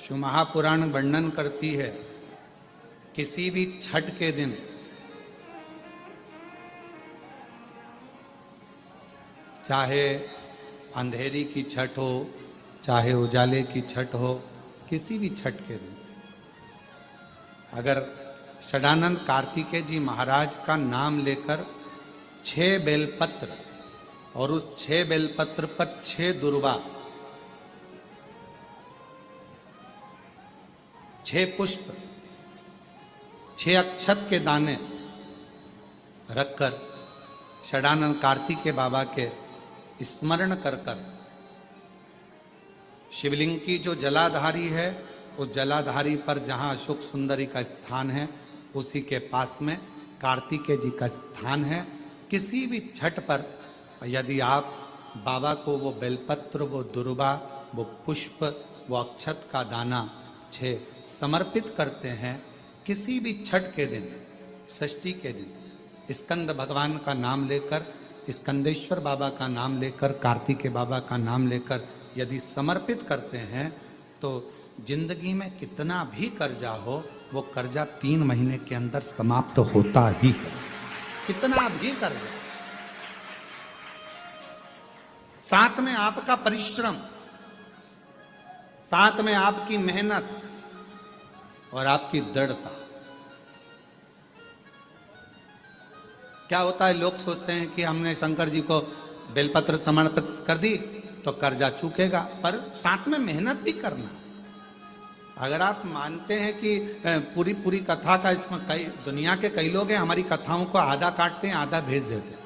शिव महापुराण वर्णन करती है किसी भी छठ के दिन चाहे अंधेरी की छठ हो, चाहे उजाले की छठ हो, किसी भी छठ के दिन अगर षडानंद कार्तिकेय जी महाराज का नाम लेकर 6 बेलपत्र और उस 6 बेलपत्र पर 6 दुर्वा, 6 पुष्प, 6 अक्षत के दाने रखकर षडानंद कार्तिकेय बाबा के स्मरण कर कर शिवलिंग की जो जलाधारी है, उस जलाधारी पर जहां अशोक सुंदरी का स्थान है, उसी के पास में कार्तिकेय जी का स्थान है। किसी भी छठ पर यदि आप बाबा को वो बेलपत्र, वो दुर्वा, वो पुष्प, वो अक्षत का दाना 6 समर्पित करते हैं, किसी भी छठ के दिन, षष्ठी के दिन स्कंद भगवान का नाम लेकर, स्कंदेश्वर बाबा का नाम लेकर, कार्तिकेय बाबा का नाम लेकर यदि समर्पित करते हैं तो जिंदगी में कितना भी कर्जा हो, वो कर्जा 3 महीने के अंदर समाप्त होता ही है। कितना भी कर्जा, साथ में आपका परिश्रम, साथ में आपकी मेहनत और आपकी दृढ़ता। क्या होता है, लोग सोचते हैं कि हमने शंकर जी को बेलपत्र समर्पित कर दी तो कर्जा चूकेगा, पर साथ में मेहनत भी करना। अगर आप मानते हैं कि पूरी पूरी कथा का, इसमें कई दुनिया के कई लोग हैं हमारी कथाओं को आधा काटते हैं, आधा भेज देते हैं।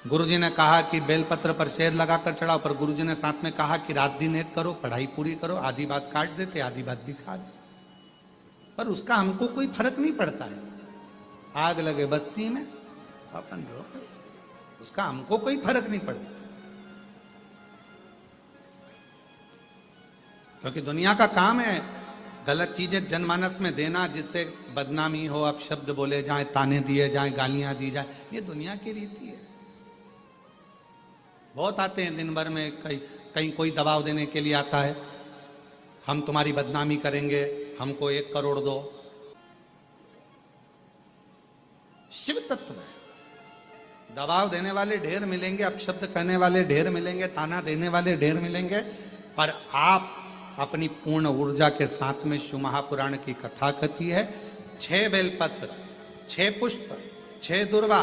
गुरुजी ने कहा कि बेलपत्र पर शेर लगाकर चढ़ाओ, पर गुरुजी ने साथ में कहा कि रात दिन एक करो, पढ़ाई पूरी करो, आधी बात काट देते, आधी बात दिखा दे, पर उसका हमको कोई फर्क नहीं पड़ता है। आग लगे बस्ती में अपन रहो, उसका हमको कोई फर्क नहीं पड़ता, क्योंकि दुनिया का काम है गलत चीजें जनमानस में देना, जिससे बदनामी हो, अब शब्द बोले जाए, ताने दिए जाए, गालियां दी जाए। ये दुनिया की रीति है। बहुत आते हैं दिन भर में, कहीं कोई दबाव देने के लिए आता है, हम तुम्हारी बदनामी करेंगे, हमको 1 करोड़ दो। शिव तत्व है। दबाव देने वाले ढेर मिलेंगे, अपशब्द कहने वाले ढेर मिलेंगे, ताना देने वाले ढेर मिलेंगे, पर आप अपनी पूर्ण ऊर्जा के साथ में शिव महापुराण की कथा कथी है। 6 बेलपत्र, 6 पुष्प, 6 दुर्वा,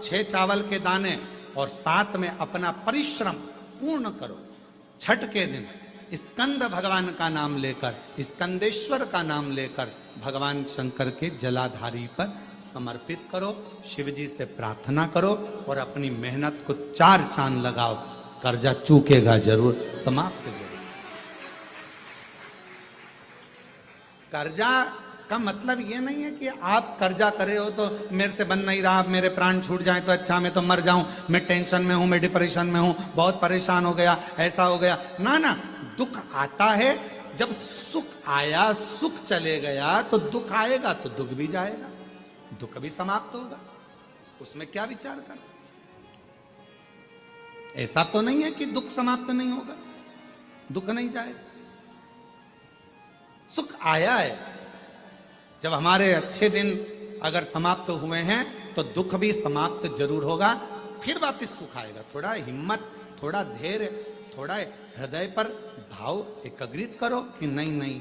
6 चावल के दाने और साथ में अपना परिश्रम पूर्ण करो। छठ के दिन स्कंद भगवान का नाम लेकर, स्कंदेश्वर का नाम लेकर भगवान शंकर के जलाधारी पर समर्पित करो, शिव जी से प्रार्थना करो और अपनी मेहनत को 4 चांद लगाओ। कर्जा चूकेगा जरूर, समाप्त जरूर। कर्जा का मतलब ये नहीं है कि आप कर्जा करे हो तो मेरे से बन नहीं रहा, मेरे प्राण छूट जाए तो अच्छा, मैं तो मर जाऊं, मैं टेंशन में हूं, मैं डिप्रेशन में हूं, बहुत परेशान हो गया, ऐसा हो गया। ना ना, दुख आता है, जब सुख आया, सुख चले गया, तो दुख आएगा तो दुख भी जाएगा, दुख भी समाप्त होगा, उसमें क्या विचार कर। ऐसा तो नहीं है कि दुख समाप्त नहीं होगा, दुख नहीं जाएगा। सुख आया है, जब हमारे अच्छे दिन अगर समाप्त हुए हैं तो दुख भी समाप्त जरूर होगा, फिर वापस सुख आएगा। थोड़ा हिम्मत, थोड़ा धैर्य, थोड़ा हृदय पर भाव एकाग्रित करो कि नहीं नहीं,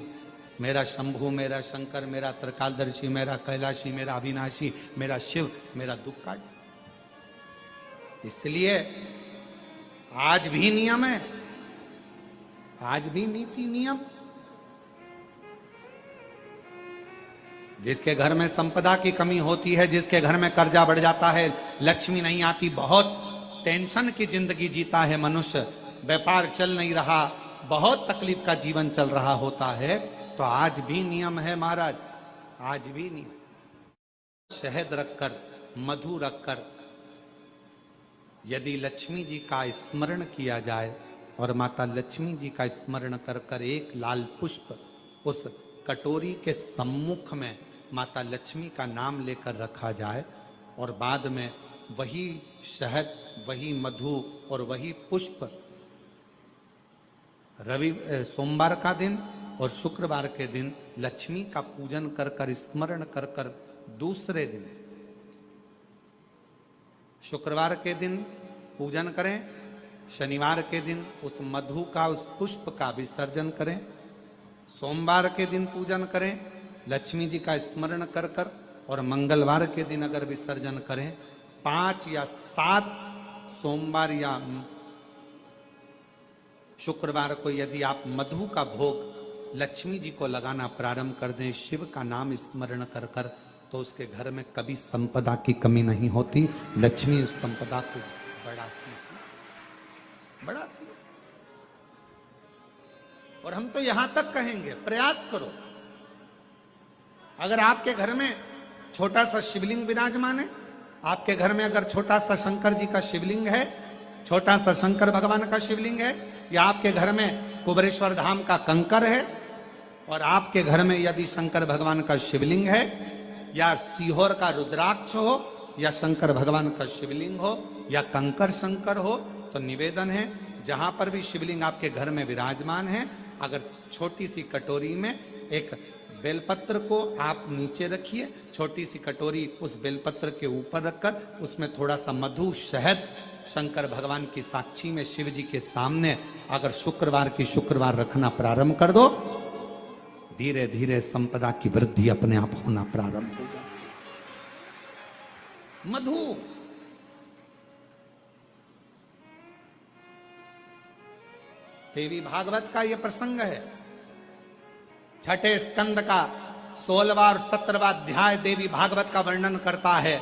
मेरा शंभु, मेरा शंकर, मेरा त्रिकालदर्शी, मेरा कैलाशी, मेरा अविनाशी, मेरा शिव मेरा दुख काट। इसलिए आज भी नियम है, आज भी नीति नियम। जिसके घर में संपदा की कमी होती है, जिसके घर में कर्जा बढ़ जाता है, लक्ष्मी नहीं आती, बहुत टेंशन की जिंदगी जीता है मनुष्य, व्यापार चल नहीं रहा, बहुत तकलीफ का जीवन चल रहा होता है, तो आज भी नियम है महाराज, आज भी नियम। शहद रखकर, मधु रखकर यदि लक्ष्मी जी का स्मरण किया जाए और माता लक्ष्मी जी का स्मरण कर कर 1 लाल पुष्प उस कटोरी के सम्मुख में माता लक्ष्मी का नाम लेकर रखा जाए और बाद में वही शहद, वही मधु और वही पुष्प सोमवार का दिन और शुक्रवार के दिन लक्ष्मी का पूजन कर कर, स्मरण कर कर दूसरे दिन शुक्रवार के दिन पूजन करें, शनिवार के दिन उस मधु का, उस पुष्प का विसर्जन करें, सोमवार के दिन पूजन करें लक्ष्मी जी का स्मरण कर कर, और मंगलवार के दिन अगर विसर्जन करें, 5 या 7 सोमवार या शुक्रवार को यदि आप मधु का भोग लक्ष्मी जी को लगाना प्रारंभ कर दें, शिव का नाम स्मरण कर कर, तो उसके घर में कभी संपदा की कमी नहीं होती। लक्ष्मी उस संपदा को बढ़ाती है। और हम तो यहां तक कहेंगे, प्रयास करो, अगर आपके घर में छोटा सा शिवलिंग विराजमान है, आपके घर में अगर छोटा सा शंकर जी का शिवलिंग है, छोटा सा शंकर भगवान का शिवलिंग है, या आपके घर में कुबेरेश्वर धाम का कंकर है, और आपके घर में यदि शंकर भगवान का शिवलिंग है, या सीहोर का रुद्राक्ष हो, या शंकर भगवान का शिवलिंग हो, या कंकर शंकर हो, तो निवेदन है जहां पर भी शिवलिंग आपके घर में विराजमान है, अगर छोटी सी कटोरी में एक बेलपत्र को आप नीचे रखिए, छोटी सी कटोरी उस बेलपत्र के ऊपर रखकर उसमें थोड़ा सा मधु, शहद, शंकर भगवान की साक्षी में शिव जी के सामने अगर शुक्रवार की शुक्रवार रखना प्रारंभ कर दो, धीरे धीरे संपदा की वृद्धि अपने आप होना प्रारंभ होगा। मधु देवी भागवत का यह प्रसंग है, छठे स्कंद का 16वां और 17वां अध्याय देवी भागवत का वर्णन करता है।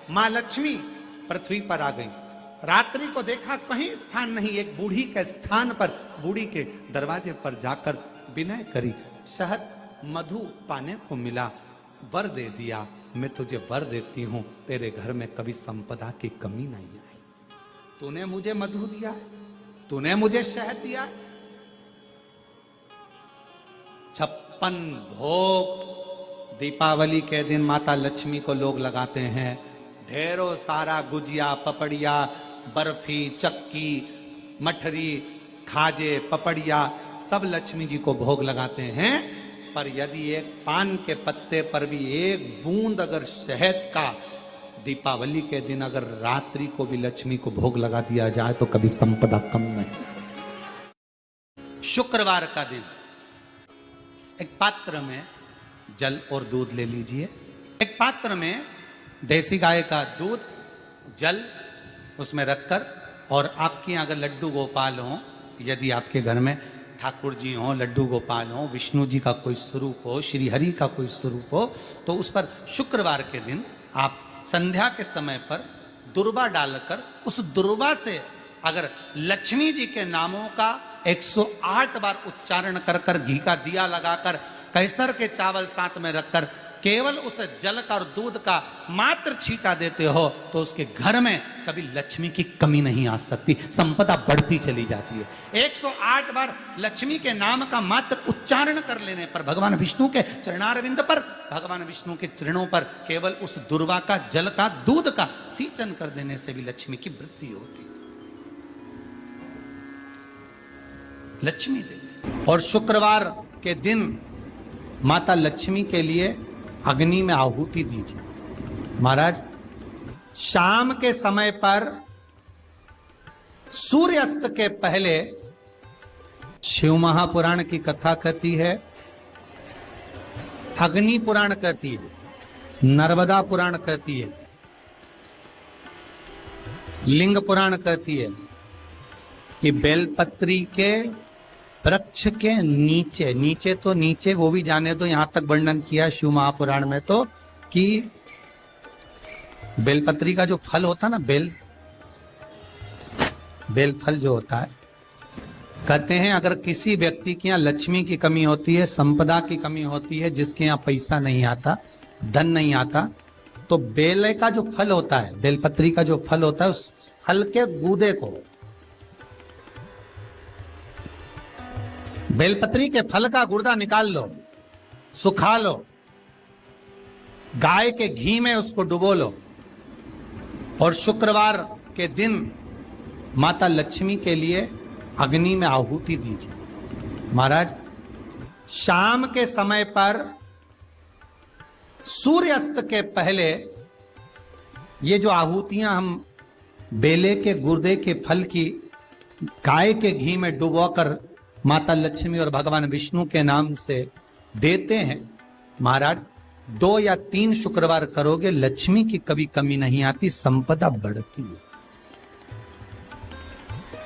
मां लक्ष्मी पृथ्वी पर आ गई, रात्रि को देखा कहीं स्थान नहीं, एक बूढ़ी के स्थान पर, बूढ़ी के दरवाजे पर जाकर विनय करी, शहद मधु पाने को मिला, वर दे दिया, मैं तुझे वर देती हूं, तेरे घर में कभी संपदा की कमी नहीं आई। तूने मुझे मधु दिया, तूने मुझे शहद दिया, 56 भोग दीपावली के दिन माता लक्ष्मी को लोग लगाते हैं, ढेरों सारा गुजिया, पपड़िया, बर्फी, चक्की, मठरी, खाजे, पपड़िया सब लक्ष्मी जी को भोग लगाते हैं। पर यदि एक पान के पत्ते पर भी एक बूंद अगर शहद का दीपावली के दिन अगर रात्रि को भी लक्ष्मी को भोग लगा दिया जाए तो कभी संपदा कम नहीं। शुक्रवार का दिन एक पात्र में जल और दूध ले लीजिए, एक पात्र में देसी गाय का दूध, जल उसमें रखकर, और आपके अगर लड्डू गोपाल हो, यदि आपके घर में ठाकुर जी हो, लड्डू गोपाल हो, विष्णु जी का कोई स्वरूप हो, श्री हरि का कोई स्वरूप हो, तो उस पर शुक्रवार के दिन आप संध्या के समय पर दुर्वा डालकर उस दुर्वा से अगर लक्ष्मी जी के नामों का 108 बार उच्चारण कर कर, घी का दिया लगाकर, कैसर के चावल साथ में रखकर केवल उस जल का और दूध का मात्र छींटा देते हो, तो उसके घर में कभी लक्ष्मी की कमी नहीं आ सकती, संपदा बढ़ती चली जाती है। 108 बार लक्ष्मी के नाम का मात्र उच्चारण कर लेने पर, भगवान विष्णु के चरणारविंद पर, भगवान विष्णु के चरणों पर केवल उस दुर्वा का, जल का, दूध का सिंचन कर देने से भी लक्ष्मी की वृद्धि होती, लक्ष्मी देती। और शुक्रवार के दिन माता लक्ष्मी के लिए अग्नि में आहुति दीजिए। महाराज, शाम के समय पर सूर्यास्त के पहले शिव महापुराण की कथा कहती है, अग्नि पुराण कहती है, नर्मदा पुराण कहती है, लिंग पुराण कहती है कि बेलपत्री के वृक्ष के नीचे, नीचे तो नीचे वो भी जाने दो, यहां तक वर्णन किया शिव महापुराण में तो कि बेलपत्री का जो फल होता ना, बेल फल जो होता है, कहते हैं अगर किसी व्यक्ति के यहाँ लक्ष्मी की कमी होती है, संपदा की कमी होती है, जिसके यहाँ पैसा नहीं आता, धन नहीं आता, तो बेल का जो फल होता है, बेलपत्री का जो फल होता है, उस फल के गूदे को, बेलपत्री के फल का गुर्दा निकाल लो, सुखा लो, गाय के घी में उसको डुबो लो, और शुक्रवार के दिन माता लक्ष्मी के लिए अग्नि में आहुति दीजिए। महाराज, शाम के समय पर सूर्यास्त के पहले ये जो आहुतियां हम बेले के गुर्दे के फल की गाय के घी में डुबोकर माता लक्ष्मी और भगवान विष्णु के नाम से देते हैं, महाराज 2 या 3 शुक्रवार करोगे, लक्ष्मी की कभी कमी नहीं आती, संपदा बढ़ती है।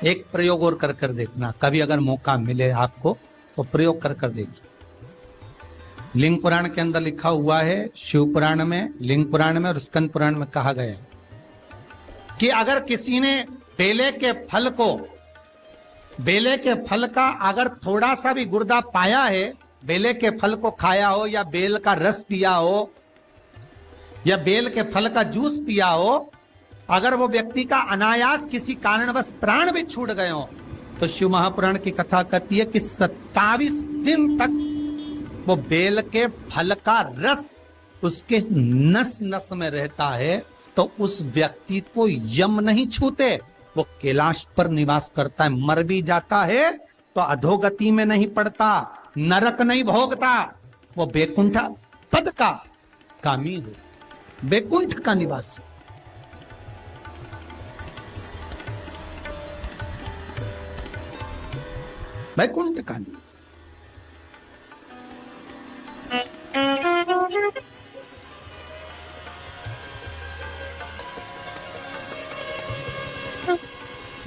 एक प्रयोग और कर देखना, कभी अगर मौका मिले आपको तो प्रयोग कर देखिए। लिंग पुराण के अंदर लिखा हुआ है, शिव पुराण में, लिंग पुराण में और स्कंद पुराण में कहा गया है कि अगर किसी ने बेले के फल का अगर थोड़ा सा भी गुर्दा पाया है, बेले के फल को खाया हो या बेल का रस पिया हो या बेल के फल का जूस पिया हो, अगर वो व्यक्ति का अनायास किसी कारणवश प्राण भी छूट गए हो, तो शिव महापुराण की कथा कहती है कि 27 दिन तक वो बेल के फल का रस उसके नस नस में रहता है, तो उस व्यक्ति को यम नहीं छूते, वो कैलाश पर निवास करता है। मर भी जाता है तो अधोगति में नहीं पड़ता, नरक नहीं भोगता, वो बैकुंठ पद का कामी हो, बैकुंठ का निवासी। बैकुंठ का निवासी।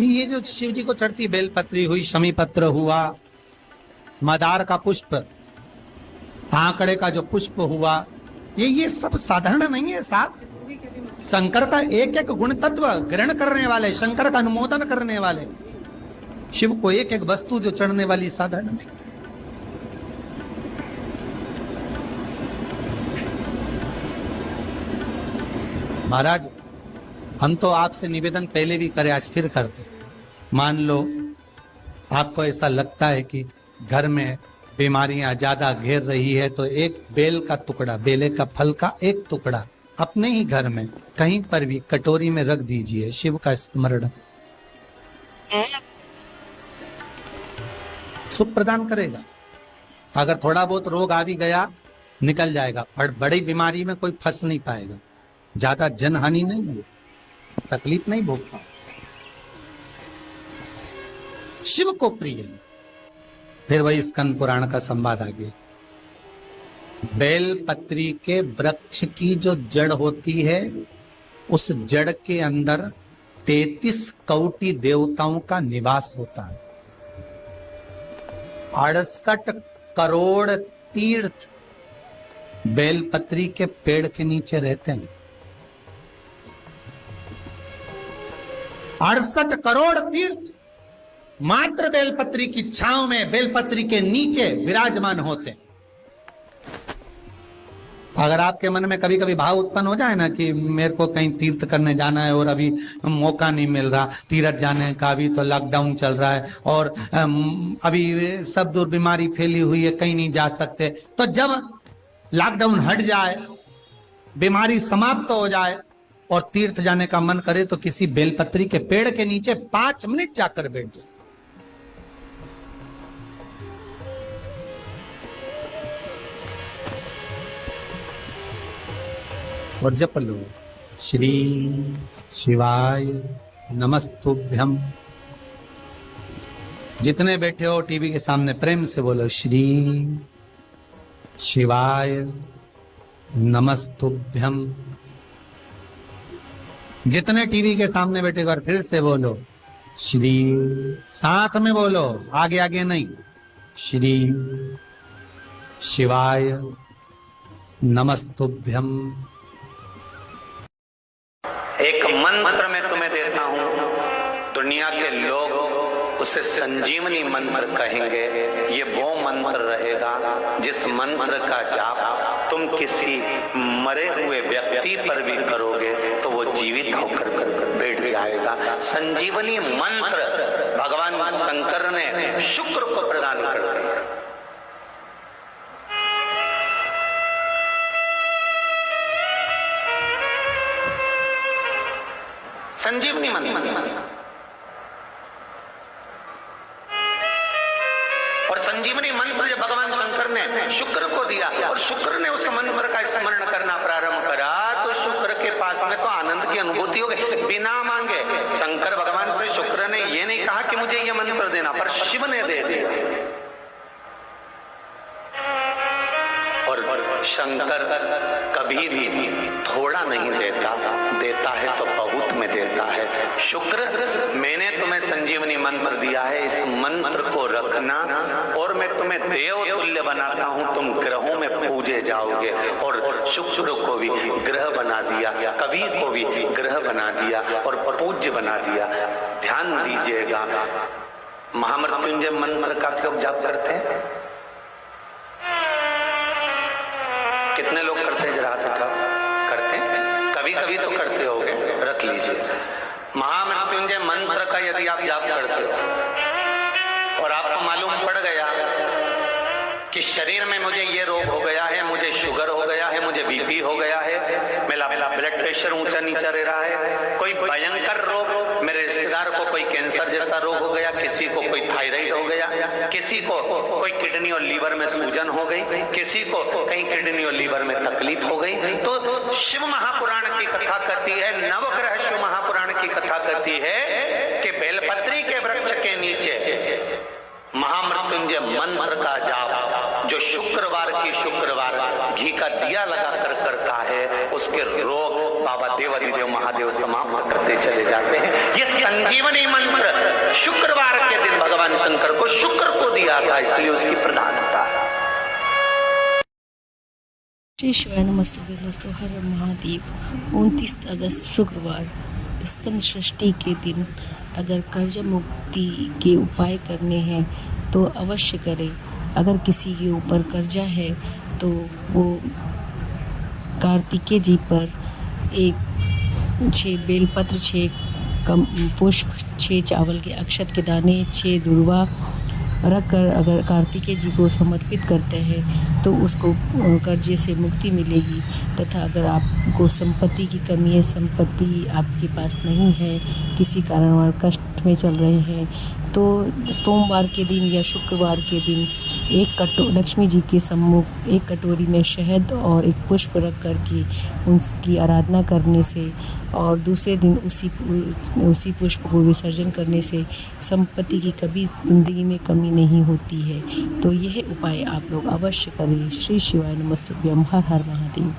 ये जो शिव जी को चढ़ती बेलपत्री हुई, शमी पत्र हुआ, मदार का पुष्प, आंकड़े का जो पुष्प हुआ, ये सब साधारण नहीं है साहब। शंकर का एक एक गुण तत्व ग्रहण करने वाले, शंकर का अनुमोदन करने वाले, शिव को एक एक वस्तु जो चढ़ने वाली साधारण नहीं। महाराज हम तो आपसे निवेदन पहले भी करे, आज फिर करते। मान लो आपको ऐसा लगता है कि घर में बीमारियां ज्यादा घेर रही है, तो एक बेल का टुकड़ा, बेले का फल का एक टुकड़ा अपने ही घर में कहीं पर भी कटोरी में रख दीजिए, शिव का स्मरण सुख प्रदान करेगा। अगर थोड़ा बहुत रोग आ भी गया निकल जाएगा, और बड़ी बीमारी में कोई फंस नहीं पाएगा, ज्यादा जनहानि नहीं होगी, तकलीफ नहीं भोग पाओ। शिव को प्रिय। फिर वही स्कंद पुराण का संवाद आ गया। बेल पत्री के वृक्ष की जो जड़ होती है, उस जड़ के अंदर 33 कोटि देवताओं का निवास होता है। 68 करोड़ तीर्थ बेलपत्री के पेड़ के नीचे रहते हैं। 68 करोड़ तीर्थ मात्र बेलपत्री की छांव में, बेलपत्री के नीचे विराजमान होते हैं। अगर आपके मन में कभी कभी भाव उत्पन्न हो जाए ना कि मेरे को कहीं तीर्थ करने जाना है और अभी मौका नहीं मिल रहा, तीर्थ जाने का, अभी तो लॉकडाउन चल रहा है और अभी सब दूर बीमारी फैली हुई है, कहीं नहीं जा सकते, तो जब लॉकडाउन हट जाए, बीमारी समाप्त हो जाए और तीर्थ जाने का मन करे, तो किसी बेलपत्री के पेड़ के नीचे 5 मिनट जाकर बैठ जाए। और जप लो, श्री शिवाय नमस्तुभ्यम। जितने बैठे हो टीवी के सामने प्रेम से बोलो, श्री शिवाय नमस्तुभ्यम। जितने टीवी के सामने बैठे और फिर से बोलो, श्री, साथ में बोलो, आगे आगे नहीं, श्री शिवाय नमस्तुभ्यम। एक मंत्र मैं तुम्हें देता हूं, दुनिया के लोग उसे संजीवनी मंत्र कहेंगे। ये वो मंत्र रहेगा जिस मंत्र का जाप तुम किसी मरे हुए व्यक्ति पर भी करोगे तो वो जीवित होकर बैठ जाएगा। संजीवनी मंत्र भगवान शंकर ने शुक्र को प्रदान कर दिया। संजीवनी मंत्र, और संजीवनी मंत्र जब भगवान शंकर ने शुक्र को दिया और शुक्र ने उस मंत्र का स्मरण करना प्रारंभ करा तो शुक्र के पास में तो आनंद की अनुभूति हो गई बिना मांगे। शंकर भगवान से शुक्र ने ये नहीं कहा कि मुझे ये मंत्र देना, पर शिव ने दे दिया। और शंकर कभी भी थोड़ा नहीं देता, देता है तो बहुत में देता है। शुक्र, मैंने तुम्हें संजीवनी मंत्र दिया है, इस मंत्र को रखना और मैं तुम्हें देव तुल्य बनाता हूं, तुम ग्रहों में पूजे जाओगे। और शुक्र को भी ग्रह बना दिया, कवि को भी ग्रह बना दिया और पूज्य बना दिया। ध्यान दीजिएगा, महामृत्युंजय मंत्र का कब जाप करते हैं? कितने लोग करते हैं? जरा हाथ उठाओ। करते हैं? कभी कभी तो करते होगे, रख लीजिए। महामृत्युंजय मंत्र का यदि आप जाप करते हो और आपको मालूम पड़ गया कि शरीर में मुझे ये रोग हो गया है, मुझे शुगर हो गया है, मुझे बीपी हो गया है, मेरा ब्लड प्रेशर ऊंचा नीचा रह रहा है, कोई भयंकर रोग, मेरे रिश्तेदार को कोई कैंसर जैसा रोग हो गया, किसी को कोई थायराइड हो गया, किसी को कोई किडनी और लीवर में सूजन हो गई, किसी को कहीं किडनी और लीवर में तकलीफ हो गई, तो शिव महापुराण की कथा कहती है, नवग्रह शिव महापुराण की कथा कहती है कि बेलपत्री के वृक्ष के नीचे महामृत्युंजय मंत्र का जाप जो शुक्रवार की शुक्रवार घी का दिया लगा कर करता है, उसके रोग बाबा देवाधिदेव महादेव समाप्त करते चले जाते हैं। ये संजीवनी मंत्र शुक्रवार के दिन भगवान शंकर को शुक्र को दिया था, इसलिए उसकी प्रधानता है। श्री शिवाय नमस्ते दोस्तों, हर महादेव। 29 अगस्त शुक्रवार स्कंद षष्ठी के दिन अगर कर्जा मुक्ति के उपाय करने हैं तो अवश्य करें। अगर किसी के ऊपर कर्जा है तो वो कार्तिकेय जी पर 6 बेलपत्र, 6 पुष्प, 6 चावल के अक्षत के दाने, 6 दुर्वा रख कर अगर कार्तिकेय जी को समर्पित करते हैं तो उसको कर्जे से मुक्ति मिलेगी। तथा अगर आपको संपत्ति की कमी है, संपत्ति आपके पास नहीं है, किसी कारणवश कष्ट में चल रहे हैं, तो सोमवार के दिन या शुक्रवार के दिन लक्ष्मी जी के सम्मुख एक कटोरी में शहद और एक पुष्प रख कर के उनकी आराधना करने से और दूसरे दिन उसी पुष्प को विसर्जन करने से संपत्ति की कभी ज़िंदगी में कमी नहीं होती है। तो यह उपाय आप लोग अवश्य करें। श्री शिवाय नमस्तुभ्यं। हर हर महादेव।